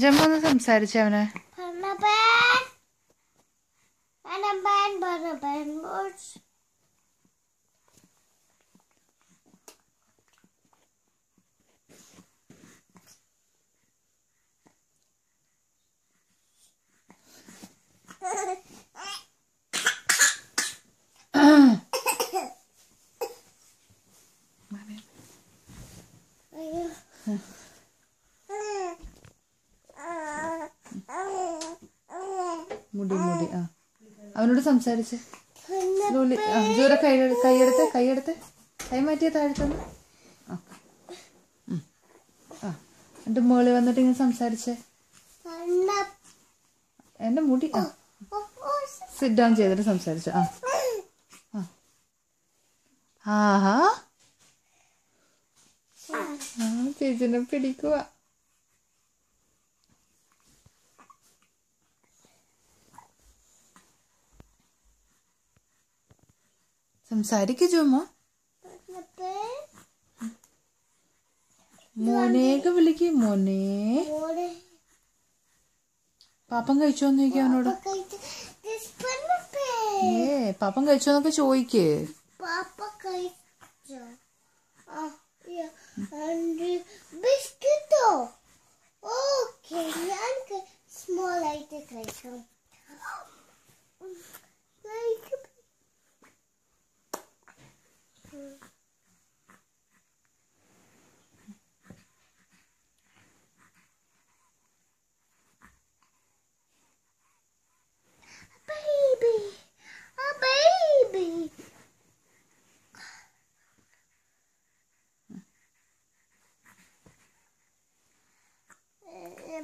ജമ്മു ഒന്ന് സംസാരിച്ചേ അവനെ. മുടി മുടി ആ അവനോട് സംസാരിച്ച് ജോര കൈയെടുത്ത് കൈ മാറ്റിയ താഴ്ത്തുന്നു. ആ എൻ്റെ മോളി വന്നിട്ട് ഇങ്ങനെ സംസാരിച്ചേ. എൻ്റെ മുടി ആ സിറ്റ് ഡൗൺ ചെയ്തിട്ട് സംസാരിച്ചു. ആഹാ ചേച്ചിനെ പിടിക്കുക. സംസാരിക്കു ജോമോ. മോനേക്ക് വിളിക്ക്. മോനെ പാപ്പം കഴിച്ചോന്ന് ചോദിക്ക അവനോട്. പാപ്പം കഴിച്ചോന്നൊക്കെ ചോദിക്ക്.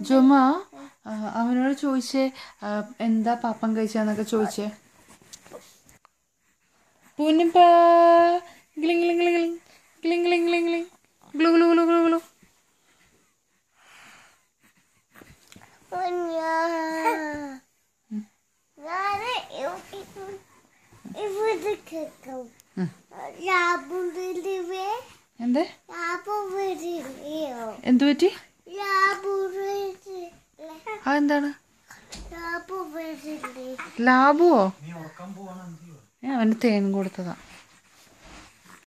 ജോമ അവനോട് ചോദിച്ചേ എന്താ പാപ്പം കഴിച്ചെന്നൊക്കെ ചോദിച്ചേ. പൂനിപ്പ ഗ്ലിങ് ഗ്ലിങ് ഗ്ലിങ് ഗ്ലിങ് ഗ്ലിങ് ഗ്ലിങ് ഗ്ലിങ് ഗ്ലു ഗ്ലു ഗ്ലു ഗ്ലു ഗ്ലു. എന്ത് എന്തു പറ്റി? അതെന്താണ് ലാബുവോ? അവന് തേൻ കൊടുത്തതാ.